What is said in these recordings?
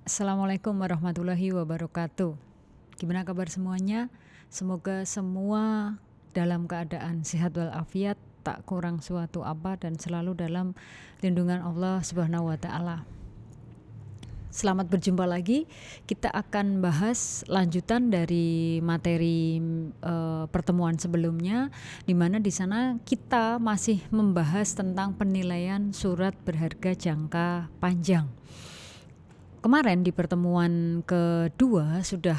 Assalamualaikum warahmatullahi wabarakatuh. Gimana kabar semuanya? Semoga semua dalam keadaan sehat walafiat, tak kurang suatu apa dan selalu dalam lindungan Allah Subhanahu wa taala. Selamat berjumpa lagi. Kita akan bahas lanjutan dari materi pertemuan sebelumnya, di mana di sana kita masih membahas tentang penilaian surat berharga jangka panjang. Kemarin di pertemuan kedua sudah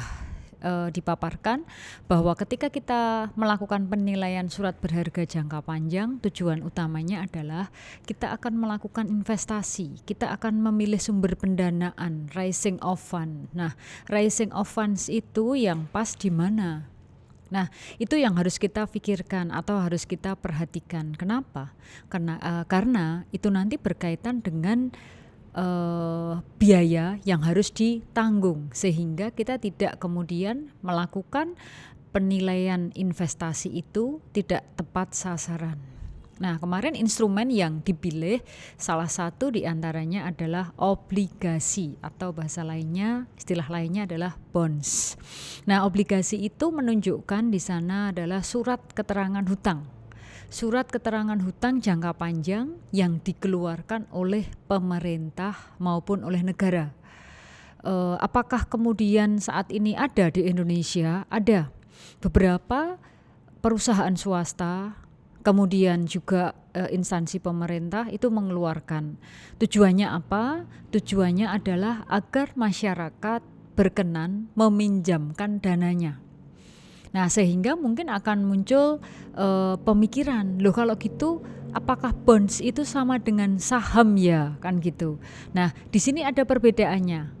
dipaparkan bahwa ketika kita melakukan penilaian surat berharga jangka panjang, tujuan utamanya adalah kita akan melakukan investasi, kita akan memilih sumber pendanaan, raising of fund. Nah, raising of funds itu yang pas di mana? Nah, itu yang harus kita pikirkan atau harus kita perhatikan. Kenapa? Karena itu nanti berkaitan dengan biaya yang harus ditanggung, sehingga kita tidak kemudian melakukan penilaian investasi itu tidak tepat sasaran. Nah, kemarin instrumen yang dipilih salah satu diantaranya adalah obligasi, atau bahasa lainnya, istilah lainnya adalah bonds. Nah, obligasi itu menunjukkan di sana adalah surat keterangan hutang. Surat keterangan hutang jangka panjang yang dikeluarkan oleh pemerintah maupun oleh negara. Apakah kemudian saat ini ada di Indonesia? Ada beberapa perusahaan swasta, kemudian juga instansi pemerintah itu mengeluarkan. Tujuannya apa? Tujuannya adalah agar masyarakat berkenan meminjamkan dananya. Nah, sehingga mungkin akan muncul pemikiran, loh kalau gitu apakah bonds itu sama dengan saham ya, kan gitu. Nah, di sini ada perbedaannya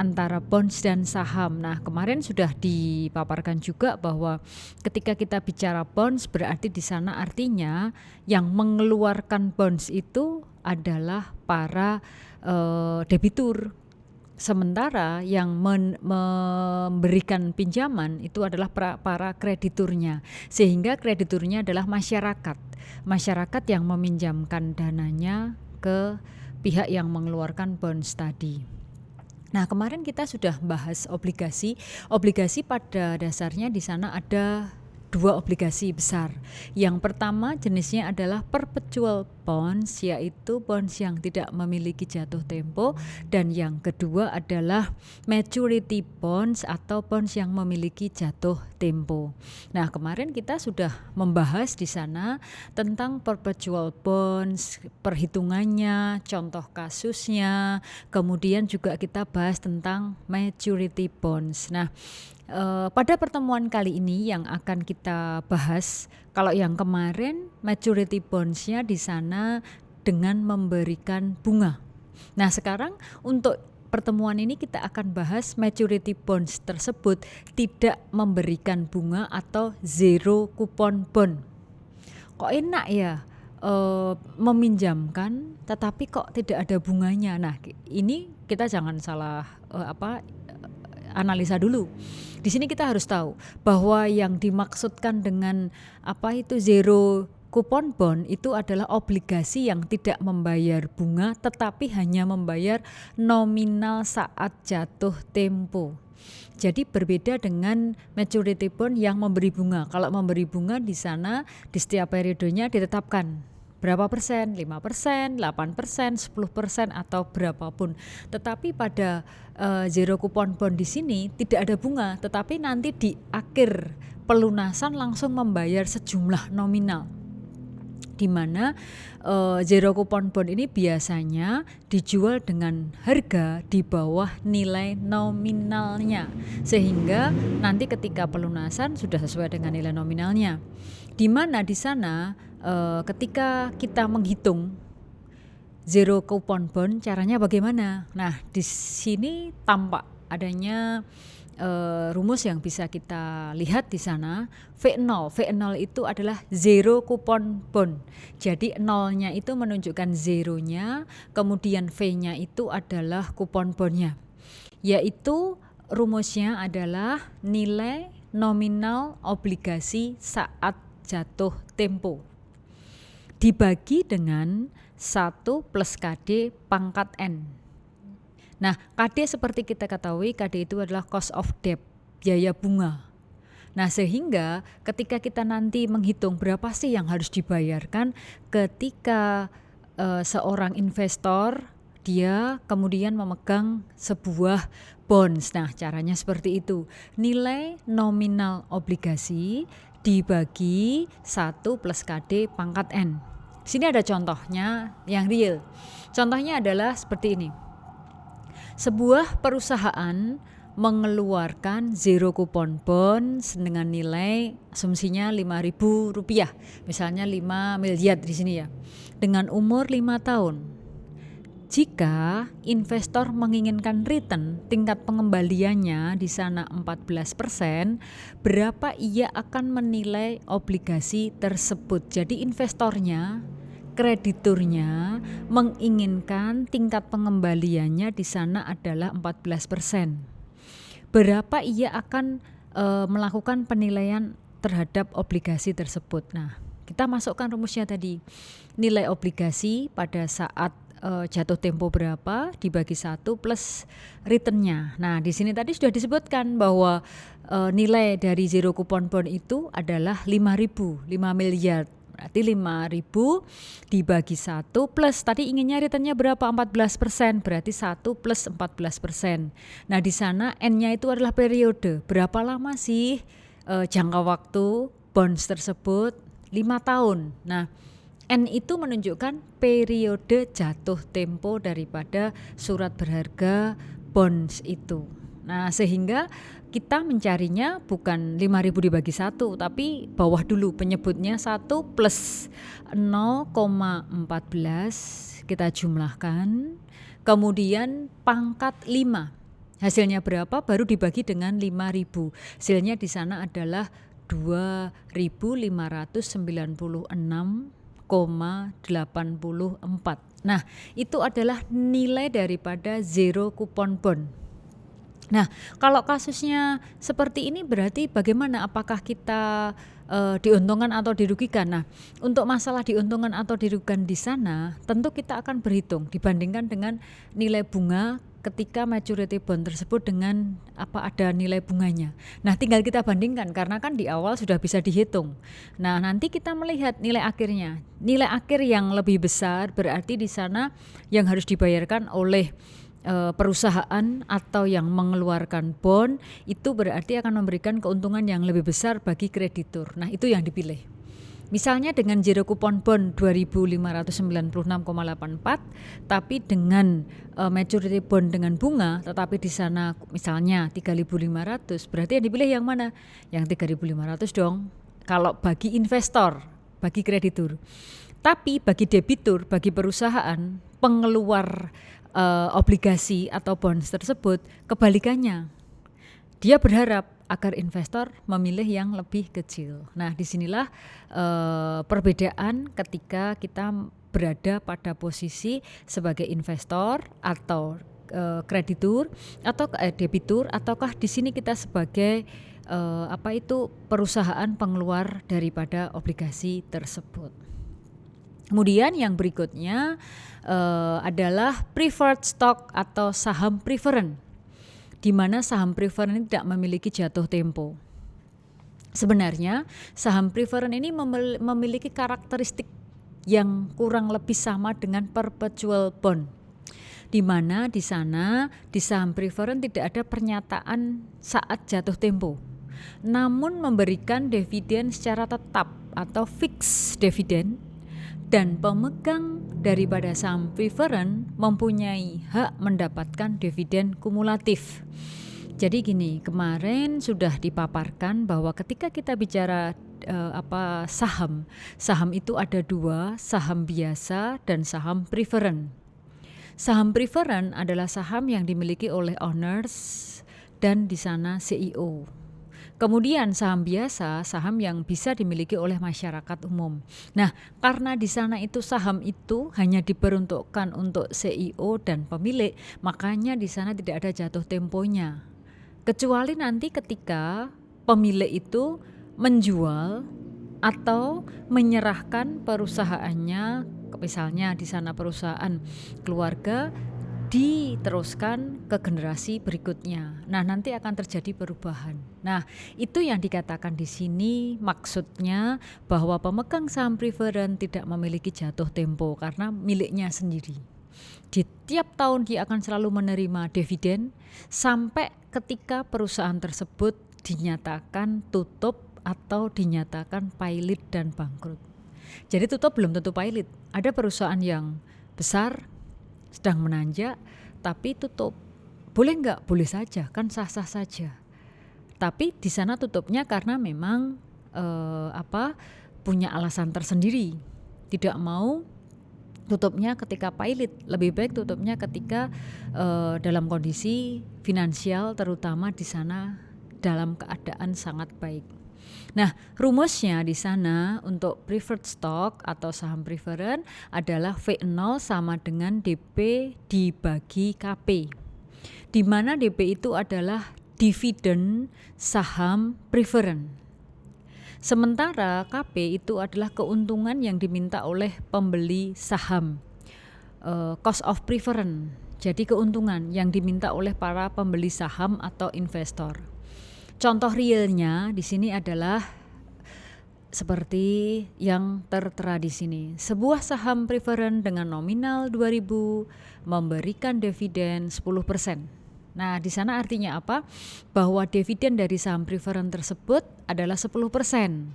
antara bonds dan saham. Nah, kemarin sudah dipaparkan juga bahwa ketika kita bicara bonds berarti di sana artinya yang mengeluarkan bonds itu adalah para debitur. Sementara yang memberikan pinjaman itu adalah para krediturnya, sehingga krediturnya adalah masyarakat yang meminjamkan dananya ke pihak yang mengeluarkan bonds tadi. Nah, kemarin kita sudah bahas obligasi. Obligasi pada dasarnya di sana ada dua obligasi besar. Yang pertama jenisnya adalah perpetual bonds, yaitu bonds yang tidak memiliki jatuh tempo, dan yang kedua adalah maturity bonds atau bonds yang memiliki jatuh tempo. Nah, kemarin kita sudah membahas di sana tentang perpetual bonds, perhitungannya, contoh kasusnya, kemudian juga kita bahas tentang maturity bonds. Nah, pada pertemuan kali ini yang akan kita bahas, kalau yang kemarin maturity bonds-nya di sana dengan memberikan bunga. Nah, sekarang untuk pertemuan ini kita akan bahas maturity bonds tersebut tidak memberikan bunga atau zero coupon bond. Kok enak ya meminjamkan tetapi kok tidak ada bunganya. Nah, ini kita jangan salah analisa dulu. Di sini kita harus tahu bahwa yang dimaksudkan dengan apa itu zero coupon bond itu adalah obligasi yang tidak membayar bunga tetapi hanya membayar nominal saat jatuh tempo. Jadi berbeda dengan maturity bond yang memberi bunga. Kalau memberi bunga di sana di setiap periodenya ditetapkan berapa persen, 5%, 8%, 10% atau berapapun. Tetapi pada zero coupon bond di sini tidak ada bunga, tetapi nanti di akhir pelunasan langsung membayar sejumlah nominal. Di mana zero coupon bond ini biasanya dijual dengan harga di bawah nilai nominalnya, sehingga nanti ketika pelunasan sudah sesuai dengan nilai nominalnya. Di mana di sana ketika kita menghitung zero coupon bond caranya bagaimana? Nah, di sini tampak adanya rumus yang bisa kita lihat di sana. V0 itu adalah zero coupon bond. Jadi nolnya itu menunjukkan zeronya, kemudian V-nya itu adalah coupon bondnya. Yaitu rumusnya adalah nilai nominal obligasi saat jatuh tempo dibagi dengan 1 plus KD pangkat N. Nah, KD seperti kita ketahui, KD itu adalah cost of debt, biaya bunga. Nah, sehingga ketika kita nanti menghitung berapa sih yang harus dibayarkan ketika seorang investor dia kemudian memegang sebuah bonds. Nah, caranya seperti itu. Nilai nominal obligasi dibagi 1 plus KD pangkat N. Sini ada contohnya yang real. Contohnya adalah seperti ini. Sebuah perusahaan mengeluarkan zero coupon bonds dengan nilai asumsinya Rp5.000, misalnya 5 miliar di sini ya, dengan umur 5 tahun. Jika investor menginginkan return tingkat pengembaliannya di sana 14%, berapa ia akan menilai obligasi tersebut? Jadi investornya, krediturnya menginginkan tingkat pengembaliannya di sana adalah 14%. Berapa ia akan melakukan penilaian terhadap obligasi tersebut. Nah, kita masukkan rumusnya tadi. Nilai obligasi pada saat jatuh tempo berapa dibagi 1 plus returnnya. Nah, di sini tadi sudah disebutkan bahwa nilai dari zero coupon bond itu adalah 5 miliar. Berarti 5.000 dibagi 1 plus tadi inginnya returnnya berapa? 14%, berarti 1 plus 14%. Nah, di sana N-nya itu adalah periode. Berapa lama sih jangka waktu bonds tersebut? 5 tahun. Nah, N itu menunjukkan periode jatuh tempo daripada surat berharga bonds itu. Nah, sehingga kita mencarinya bukan 5.000 dibagi 1, tapi bawah dulu penyebutnya 1 plus 0,14 kita jumlahkan, kemudian pangkat 5. Hasilnya berapa? Baru dibagi dengan 5.000. Hasilnya di sana adalah 2.596,84. Nah, itu adalah nilai daripada zero coupon bond. Nah, kalau kasusnya seperti ini berarti bagaimana? Apakah kita diuntungkan atau dirugikan? Nah, untuk masalah diuntungkan atau dirugikan di sana, tentu kita akan berhitung dibandingkan dengan nilai bunga ketika maturity bond tersebut dengan ada nilai bunganya. Nah, tinggal kita bandingkan karena kan di awal sudah bisa dihitung. Nah, nanti kita melihat nilai akhirnya. Nilai akhir yang lebih besar berarti di sana yang harus dibayarkan oleh perusahaan atau yang mengeluarkan bond itu berarti akan memberikan keuntungan yang lebih besar bagi kreditur. Nah, itu yang dipilih. Misalnya dengan zero coupon bond 2.596,84 tapi dengan maturity bond dengan bunga tetapi di sana misalnya 3.500, berarti yang dipilih yang mana? Yang 3.500 dong. Kalau bagi investor, bagi kreditur. Tapi bagi debitur, bagi perusahaan, pengeluar obligasi atau bonds tersebut, kebalikannya. Dia berharap agar investor memilih yang lebih kecil. Nah, disinilah perbedaan ketika kita berada pada posisi sebagai investor atau kreditur atau debitur, ataukah di sini kita sebagai perusahaan pengeluar daripada obligasi tersebut. Kemudian yang berikutnya adalah preferred stock atau saham preferen, di mana saham preferen ini tidak memiliki jatuh tempo. Sebenarnya saham preferen ini memiliki karakteristik yang kurang lebih sama dengan perpetual bond, di mana di sana di saham preferen tidak ada pernyataan saat jatuh tempo, namun memberikan dividen secara tetap atau fixed dividen. Dan pemegang daripada saham preferen mempunyai hak mendapatkan dividen kumulatif. Jadi gini, kemarin sudah dipaparkan bahwa ketika kita bicara saham itu ada 2, saham biasa dan saham preferen. Saham preferen adalah saham yang dimiliki oleh owners dan di sana CEO. Kemudian saham biasa, saham yang bisa dimiliki oleh masyarakat umum. Nah, karena di sana itu saham itu hanya diperuntukkan untuk CEO dan pemilik, makanya di sana tidak ada jatuh temponya. Kecuali nanti ketika pemilik itu menjual atau menyerahkan perusahaannya, misalnya di sana perusahaan keluarga diteruskan ke generasi berikutnya. Nah, nanti akan terjadi perubahan. Nah, itu yang dikatakan di sini maksudnya bahwa pemegang saham preferen tidak memiliki jatuh tempo karena miliknya sendiri. Di tiap tahun dia akan selalu menerima dividen sampai ketika perusahaan tersebut dinyatakan tutup atau dinyatakan pailit dan bangkrut. Jadi tutup belum tentu pailit. Ada perusahaan yang besar sedang menanjak tapi tutup. Boleh nggak? Boleh saja, kan sah-sah saja. Tapi di sana tutupnya karena memang punya alasan tersendiri. Tidak mau tutupnya ketika pailit, lebih baik tutupnya ketika dalam kondisi finansial, terutama di sana dalam keadaan sangat baik. Nah, rumusnya di sana untuk preferred stock atau saham preferen adalah V0 sama dengan DP dibagi KP. Di mana DP itu adalah dividen saham preferen. Sementara KP itu adalah keuntungan yang diminta oleh pembeli saham, cost of preference. Jadi keuntungan yang diminta oleh para pembeli saham atau investor. Contoh realnya di sini adalah seperti yang tertera di sini. Sebuah saham preferen dengan nominal 2.000 memberikan dividen 10%. Nah, di sana artinya apa? Bahwa dividen dari saham preferen tersebut adalah 10%.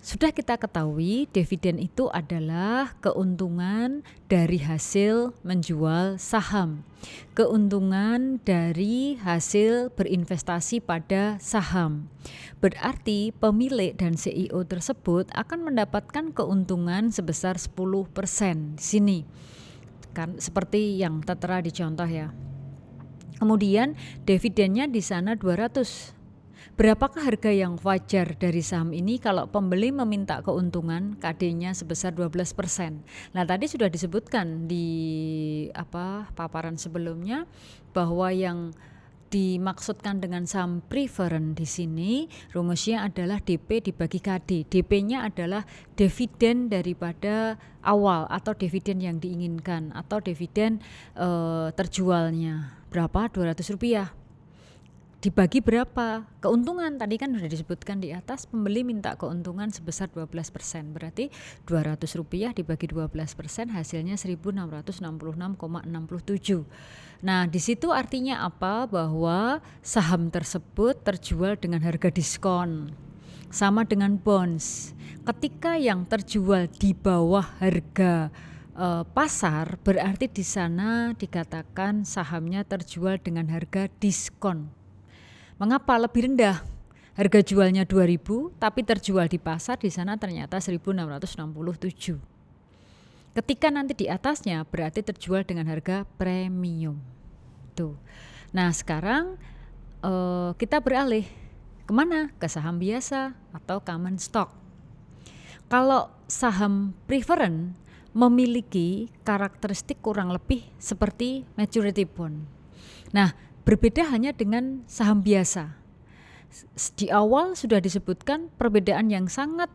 Sudah kita ketahui dividen itu adalah keuntungan dari hasil menjual saham, keuntungan dari hasil berinvestasi pada saham. Berarti pemilik dan CEO tersebut akan mendapatkan keuntungan sebesar 10% di sini. Kan seperti yang tertera di contoh ya. Kemudian dividennya di sana 200. Berapakah harga yang wajar dari saham ini kalau pembeli meminta keuntungan KD-nya sebesar 12%? Nah, tadi sudah disebutkan di paparan sebelumnya bahwa yang dimaksudkan dengan saham preferen di sini rumusnya adalah DP dibagi KD. DP-nya adalah dividen daripada awal atau dividen yang diinginkan atau dividen terjualnya. Berapa? Rp200. Dibagi berapa? Keuntungan tadi kan sudah disebutkan di atas, pembeli minta keuntungan sebesar 12%. Berarti Rp200 dibagi 12% hasilnya 1.666,67. Nah, di situ artinya apa? Bahwa saham tersebut terjual dengan harga diskon. Sama dengan bonds. Ketika yang terjual di bawah harga pasar, berarti di sana dikatakan sahamnya terjual dengan harga diskon. Mengapa lebih rendah? Harga jualnya 2.000 tapi terjual di pasar di sana ternyata 1.667. Ketika nanti di atasnya berarti terjual dengan harga premium. Tuh. Nah, sekarang kita beralih kemana? Ke saham biasa atau common stock. Kalau saham preferen memiliki karakteristik kurang lebih seperti maturity bond. Nah, berbeda hanya dengan saham biasa. Di awal sudah disebutkan perbedaan yang sangat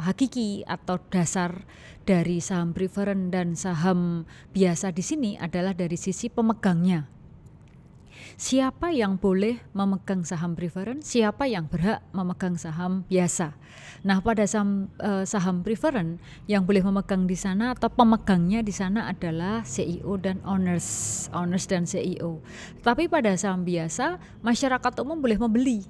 hakiki atau dasar dari saham preferen dan saham biasa di sini adalah dari sisi pemegangnya. Siapa yang boleh memegang saham preferen, siapa yang berhak memegang saham biasa. Nah, pada saham preferen yang boleh memegang di sana atau pemegangnya di sana adalah CEO dan owners dan CEO. Tapi pada saham biasa, masyarakat umum boleh membeli.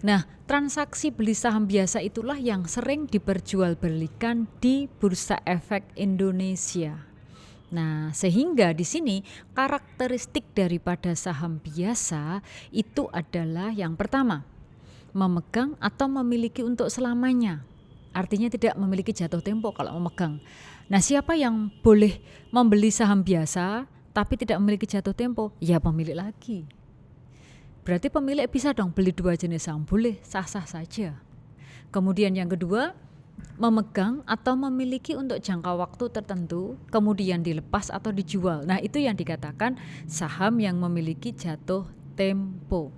Nah, transaksi beli saham biasa itulah yang sering diperjualbelikan di Bursa Efek Indonesia. Nah, sehingga di sini karakteristik daripada saham biasa itu adalah yang pertama, memegang atau memiliki untuk selamanya. Artinya tidak memiliki jatuh tempo kalau memegang. Nah, siapa yang boleh membeli saham biasa tapi tidak memiliki jatuh tempo? Ya, pemilik lagi. Berarti pemilik bisa dong beli dua jenis saham, boleh, sah-sah saja. Kemudian yang kedua, memegang atau memiliki untuk jangka waktu tertentu, kemudian dilepas atau dijual. Nah, itu yang dikatakan saham yang memiliki jatuh tempo.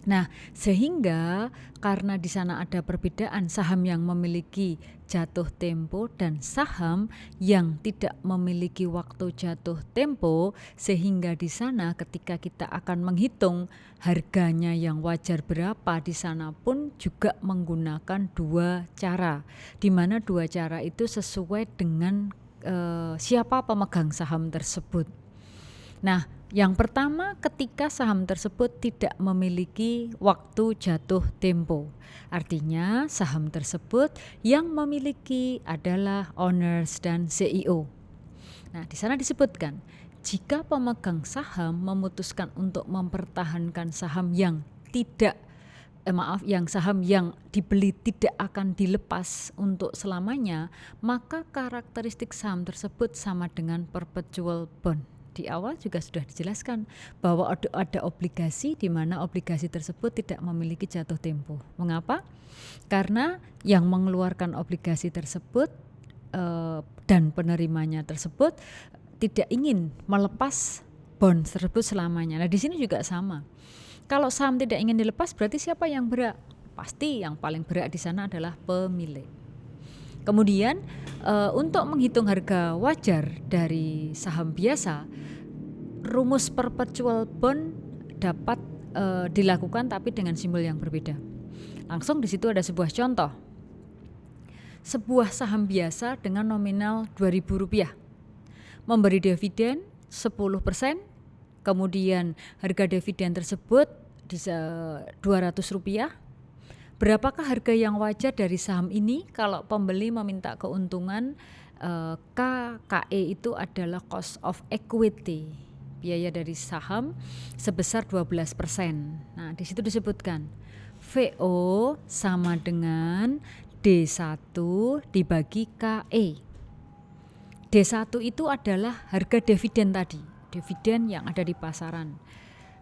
Nah, sehingga karena di sana ada perbedaan saham yang memiliki jatuh tempo dan saham yang tidak memiliki waktu jatuh tempo, sehingga di sana ketika kita akan menghitung harganya yang wajar berapa, di sana pun juga menggunakan dua cara, di mana dua cara itu sesuai dengan siapa pemegang saham tersebut. Nah, yang pertama ketika saham tersebut tidak memiliki waktu jatuh tempo. Artinya saham tersebut yang memiliki adalah owners dan CEO. Nah, di sana disebutkan jika pemegang saham memutuskan untuk mempertahankan saham yang saham yang dibeli tidak akan dilepas untuk selamanya, maka karakteristik saham tersebut sama dengan perpetual bond. Di awal juga sudah dijelaskan bahwa ada obligasi di mana obligasi tersebut tidak memiliki jatuh tempo. Mengapa? Karena yang mengeluarkan obligasi tersebut dan penerimanya tersebut tidak ingin melepas bond tersebut selamanya. Nah, di sini juga sama. Kalau saham tidak ingin dilepas, berarti siapa yang berhak? Pasti yang paling berhak di sana adalah pemilik. Kemudian untuk menghitung harga wajar dari saham biasa, rumus perpetual bond dapat dilakukan tapi dengan simbol yang berbeda. Langsung di situ ada sebuah contoh. Sebuah saham biasa dengan nominal Rp2.000 memberi dividen 10%, kemudian harga dividen tersebut Rp200. Berapakah harga yang wajar dari saham ini kalau pembeli meminta keuntungan? KKE itu adalah cost of equity, biaya dari saham sebesar 12%. Nah, di situ disebutkan VO sama dengan D1 dibagi KE. D1 itu adalah harga dividen tadi, dividen yang ada di pasaran.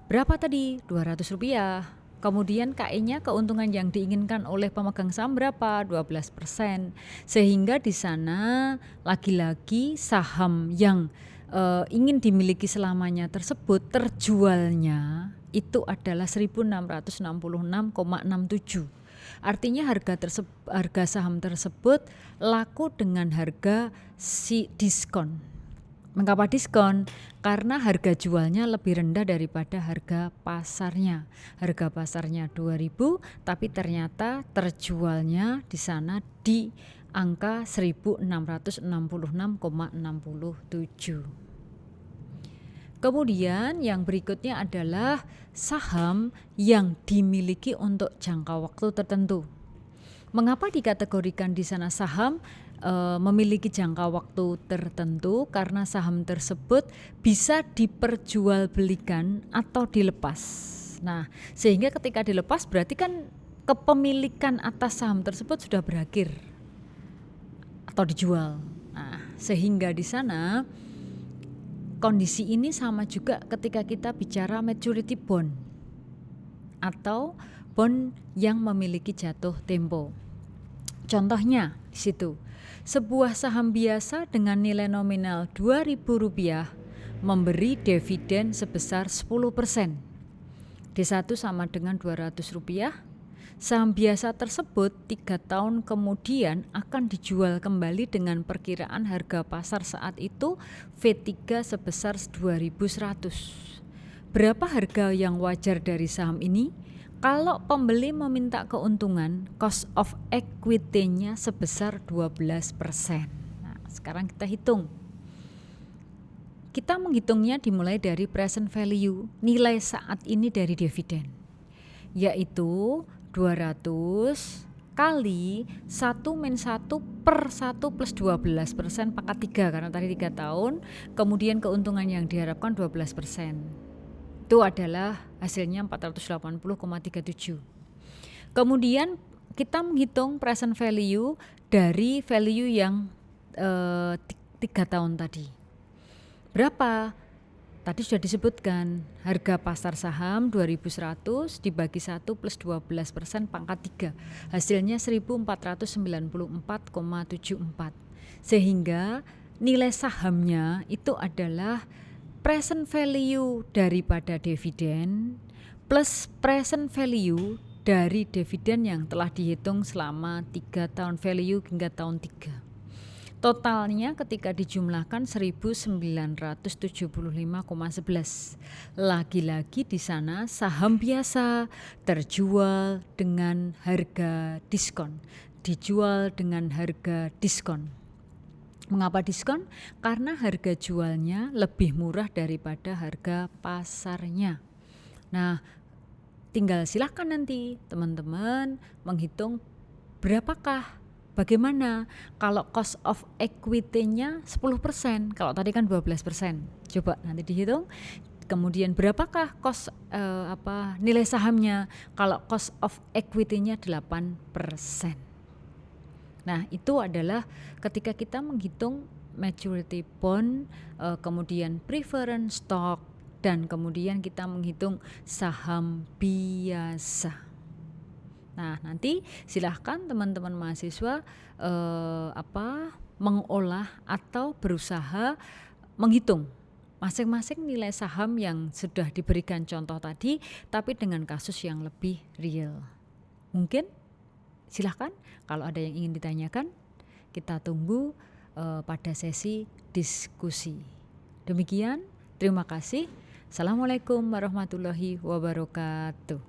Berapa tadi? Rp200. Kemudian KE-nya, keuntungan yang diinginkan oleh pemegang saham berapa? 12%. Sehingga di sana lagi-lagi saham yang ingin dimiliki selamanya tersebut terjualnya itu adalah 1.666,67. Artinya harga saham tersebut laku dengan harga diskon. Mengapa diskon? Karena harga jualnya lebih rendah daripada harga pasarnya. Harga pasarnya 2.000, tapi ternyata terjualnya di sana di angka 1.666,67. Kemudian yang berikutnya adalah saham yang dimiliki untuk jangka waktu tertentu. Mengapa dikategorikan di sana saham memiliki jangka waktu tertentu? Karena saham tersebut bisa diperjualbelikan atau dilepas. Nah, sehingga ketika dilepas berarti kan kepemilikan atas saham tersebut sudah berakhir atau dijual. Nah, sehingga di sana kondisi ini sama juga ketika kita bicara maturity bond atau bond yang memiliki jatuh tempo. Contohnya di situ, sebuah saham biasa dengan nilai nominal Rp2.000 memberi dividen sebesar 10%. D1 sama dengan Rp200. Saham biasa tersebut 3 tahun kemudian akan dijual kembali dengan perkiraan harga pasar saat itu V3 sebesar 2.100. Berapa harga yang wajar dari saham ini? Kalau pembeli meminta keuntungan, cost of equity-nya sebesar 12%. Nah, sekarang kita hitung. Kita menghitungnya dimulai dari present value, nilai saat ini dari dividen, yaitu 200 kali 1-1 per 1 plus 12% pangkat 3, karena tadi 3 tahun, kemudian keuntungan yang diharapkan 12%. Itu adalah hasilnya 480,37. Kemudian kita menghitung present value dari value yang 3 tahun tadi. Berapa? Tadi sudah disebutkan harga pasar saham 2.100 dibagi 1 plus 12% pangkat 3. Hasilnya 1.494,74. Sehingga nilai sahamnya itu adalah present value daripada dividen plus present value dari dividen yang telah dihitung selama 3 tahun value hingga tahun 3. Totalnya ketika dijumlahkan 1975,11. Lagi-lagi di sana saham biasa terjual dengan harga diskon, dijual dengan harga diskon. Mengapa diskon? Karena harga jualnya lebih murah daripada harga pasarnya. Nah, tinggal silahkan nanti teman-teman menghitung berapakah, bagaimana kalau cost of equity-nya 10%, kalau tadi kan 12%. Coba nanti dihitung. Kemudian berapakah nilai sahamnya kalau cost of equity-nya 8%. Nah, itu adalah ketika kita menghitung maturity bond, kemudian preference stock, dan kemudian kita menghitung saham biasa. Nah, nanti silahkan teman-teman mahasiswa mengolah atau berusaha menghitung masing-masing nilai saham yang sudah diberikan contoh tadi, tapi dengan kasus yang lebih real. Mungkin silahkan kalau ada yang ingin ditanyakan, kita tunggu pada sesi diskusi. Demikian, terima kasih. Assalamualaikum warahmatullahi wabarakatuh.